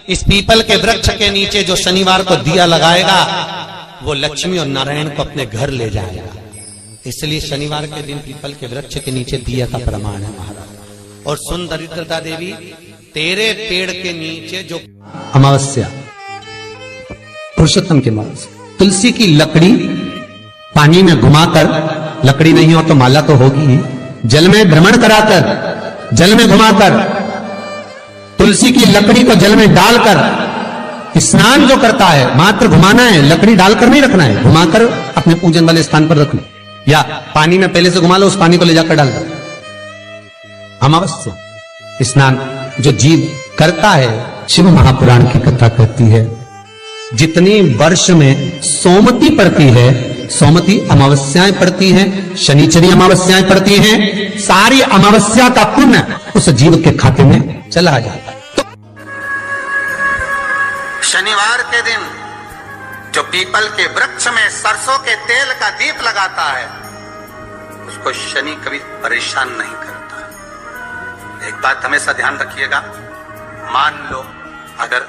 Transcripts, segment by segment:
इस पीपल के वृक्ष के नीचे जो शनिवार को दिया लगाएगा वो लक्ष्मी और नारायण को अपने घर ले जाएगा। इसलिए शनिवार के दिन पीपल के वृक्ष के नीचे दिया का प्रमाण है महाराज। और सुन दरिद्रता देवी, तेरे पेड़ के नीचे जो अमावस्या, पुरुषोत्तम की अमावस्या, तुलसी की लकड़ी पानी में घुमाकर, लकड़ी नहीं हो तो माला तो होगी ही, जल में भ्रमण कराकर, जल में घुमाकर, तुलसी की लकड़ी को जल में डालकर स्नान जो करता है, मात्र घुमाना है, लकड़ी डालकर नहीं रखना है, घुमाकर अपने पूजन वाले स्थान पर रखना, या पानी में पहले से घुमा लो, उस पानी को ले जाकर डाल दो। अमावस्या स्नान जो जीव करता है, शिव महापुराण की कथा कहती है, जितनी वर्ष में सोमती पड़ती है, सोमती अमावस्याएं पड़ती हैं, शनिचरी अमावस्याएं पड़ती हैं, सारी अमावस्या का पुण्य उस जीव के खाते में चला जाता है। तो शनिवार के दिन जो पीपल के वृक्ष में सरसों के तेल का दीप लगाता है, उसको शनि कभी परेशान नहीं करता। एक बात हमेशा ध्यान रखिएगा, मान लो अगर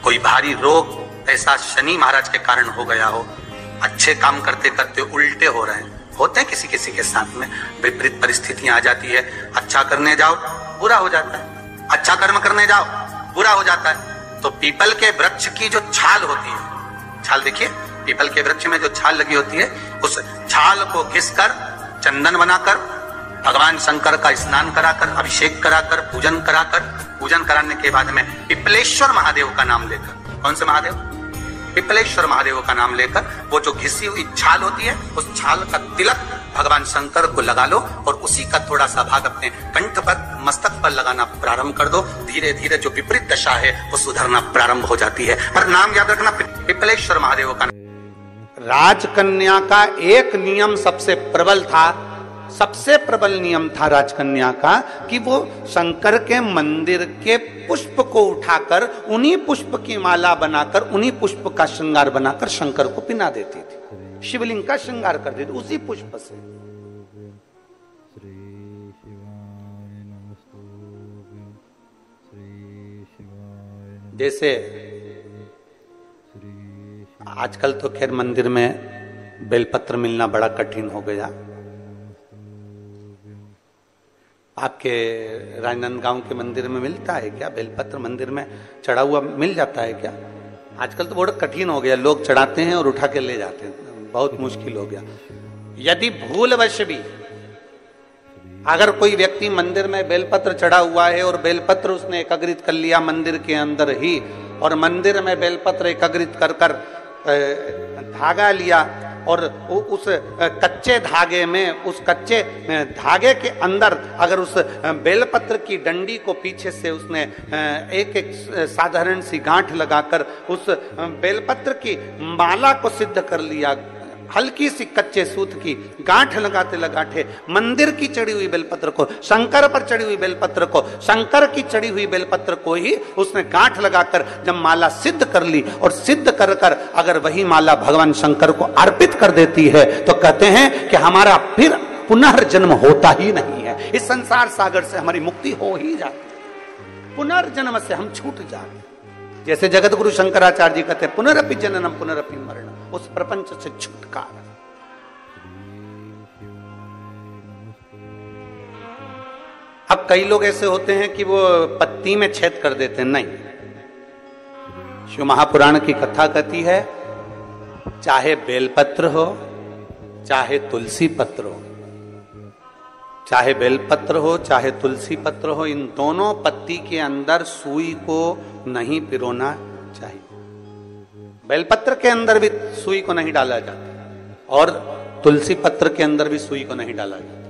कोई भारी रोग ऐसा शनि महाराज के कारण हो गया हो, अच्छे काम करते करते उल्टे हो रहे हैं, होते हैं किसी किसी के साथ में, विपरीत परिस्थितियां आ जाती है, अच्छा करने जाओ बुरा हो जाता है, अच्छा कर्म करने जाओ बुरा हो जाता है। तो पीपल के वृक्ष की जो छाल होती है, छाल देखिए, पीपल के वृक्ष में जो छाल लगी होती है, उस छाल को घिसकर चंदन बनाकर भगवान शंकर का स्नान कराकर, अभिषेक कराकर, पूजन कराकर, पूजन कराने के बाद में पिपलेश्वर महादेव का नाम लेकर, कौन से महादेव? पिपलेश्वर महादेव का नाम लेकर वो जो घिसी हुई छाल होती है, उस छाल का तिलक भगवान शंकर को लगा लो और उसी का थोड़ा सा भाग अपने कंठ पर, मस्तक पर लगाना प्रारंभ कर दो। धीरे धीरे जो विपरीत दशा है वो सुधरना प्रारंभ हो जाती है। पर नाम याद रखना, पिपलेश्वर महादेव का। राजकन्या का एक नियम सबसे प्रबल था, सबसे प्रबल नियम था राजकन्या का, कि वो शंकर के मंदिर के पुष्प को उठाकर उन्हीं पुष्प की माला बनाकर, उन्हीं पुष्प का श्रृंगार बनाकर शंकर को पिना देती थी, शिवलिंग का श्रृंगार कर देती उसी पुष्प से। जैसे आजकल तो खैर मंदिर में बेलपत्र मिलना बड़ा कठिन हो गया। आपके राजनांदगांव के मंदिर में मिलता है क्या बेलपत्र? मंदिर में चढ़ा हुआ मिल जाता है क्या? आजकल तो बहुत कठिन हो गया, लोग चढ़ाते हैं और उठा के ले जाते हैं, बहुत मुश्किल हो गया। यदि भूलवश भी अगर कोई व्यक्ति मंदिर में बेलपत्र चढ़ा हुआ है और बेलपत्र उसने एकत्रित कर लिया मंदिर के अंदर ही, और मंदिर में बेलपत्र एकत्रित कर कर धागा लिया और उस कच्चे धागे में, उस कच्चे धागे के अंदर अगर उस बेलपत्र की डंडी को पीछे से उसने एक एक साधारण सी गांठ लगाकर उस बेलपत्र की माला को सिद्ध कर लिया, हल्की सी कच्चे सूत की गांठ लगाते लगाते मंदिर की चढ़ी हुई बेलपत्र को, शंकर पर चढ़ी हुई बेलपत्र को, शंकर की चढ़ी हुई बेलपत्र को ही उसने गांठ लगाकर जब माला सिद्ध कर ली और सिद्ध कर कर अगर वही माला भगवान शंकर को अर्पित कर देती है तो कहते हैं कि हमारा फिर पुनर्जन्म होता ही नहीं है, इस संसार सागर से हमारी मुक्ति हो ही जाती है, पुनर्जन्म से हम छूट जाते। जैसे जगत गुरु शंकराचार्य जी कहते हैं पुनरपि जननम पुनरपि मरणम, उस प्रपंच से छुटकारा। अब कई लोग ऐसे होते हैं कि वो पत्ती में छेद कर देते हैं, नहीं, शिव महापुराण की कथा कहती है चाहे बेलपत्र हो चाहे तुलसी पत्र हो, चाहे बेलपत्र हो चाहे तुलसी पत्र हो, इन दोनों पत्ती के अंदर सुई को नहीं पिरोना चाहिए। बेलपत्र के अंदर भी सुई को नहीं डाला जाता और तुलसी पत्र के अंदर भी सुई को नहीं डाला जाता,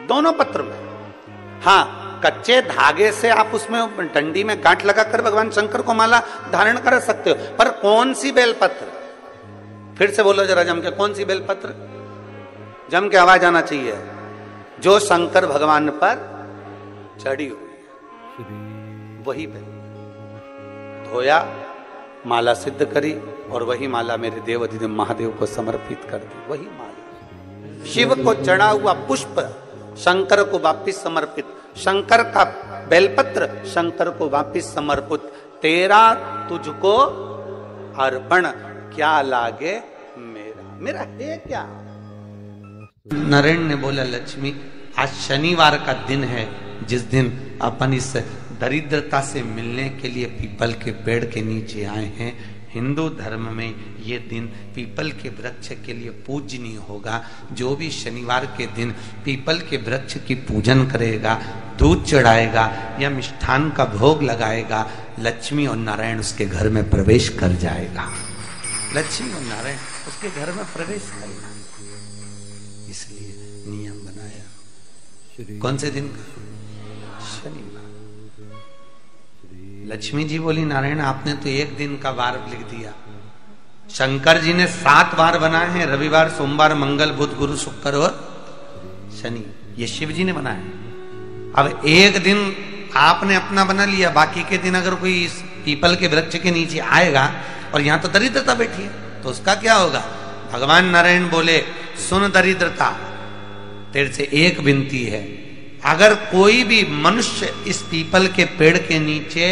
दोनों पत्र में। हाँ, कच्चे धागे से आप उसमें डंडी में गांठ लगाकर भगवान शंकर को माला धारण कर सकते हो, पर कौन सी बेलपत्र? फिर से बोलो जरा जम के, कौन सी बेलपत्र? जम के आवाज आना चाहिए। जो शंकर भगवान पर चढ़ी हुई है वही बेल धोया, माला सिद्ध करी और वही माला मेरे देव अधिदेव महादेव को समर्पित कर दी। वही माला शिव को चढ़ा हुआ पुष्प शंकर को वापिस समर्पित, शंकर का बेलपत्र शंकर को वापिस समर्पित, तेरा तुझको अर्पण, क्या लागे मेरा, मेरा है क्या। नारायण ने बोला, लक्ष्मी आज शनिवार का दिन है, जिस दिन अपन इस दरिद्रता से मिलने के लिए पीपल के पेड़ के नीचे आए हैं। हिंदू धर्म में ये दिन पीपल के वृक्ष के लिए पूजनीय होगा। जो भी शनिवार के दिन पीपल के वृक्ष की पूजन करेगा, दूध चढ़ाएगा या मिष्ठान का भोग लगाएगा, लक्ष्मी और नारायण उसके घर में प्रवेश कर जाएगा। लक्ष्मी और नारायण उसके घर में प्रवेश करेगा। इसलिए नियम बनाया। कौन से दिन का? शनिवार। लक्ष्मी जी बोली, नारायण आपने तो एक दिन का वार लिख दिया, शंकर जी ने 7 वार बनाए हैं, रविवार, सोमवार, मंगल, बुध, गुरु, शुक्र और शनि, ये शिव जी ने बनाया। अब एक दिन आपने अपना बना लिया, बाकी के दिन अगर कोई इस पीपल के वृक्ष के नीचे आएगा और यहां तो दरिद्रता बैठी है, तो उसका क्या होगा। भगवान नारायण बोले, सुन दरिद्रता, तेरे से एक विनती है, अगर कोई भी मनुष्य इस पीपल के पेड़ के नीचे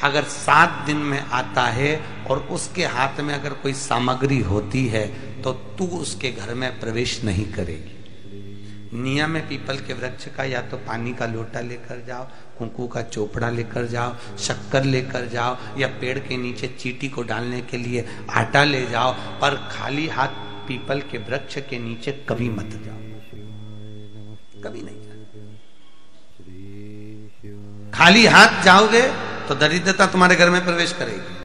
अगर 7 दिन में आता है और उसके हाथ में अगर कोई सामग्री होती है तो तू उसके घर में प्रवेश नहीं करेगी। नियम है पीपल के वृक्ष का, या तो पानी का लोटा लेकर जाओ, कुंकू का चोपड़ा लेकर जाओ, शक्कर लेकर जाओ, या पेड़ के नीचे चींटी को डालने के लिए आटा ले जाओ, पर खाली हाथ पीपल के वृक्ष के नीचे कभी मत जाओ, कभी नहीं। खाली हाथ जाओगे तो दरिद्रता तुम्हारे घर में प्रवेश करेगी।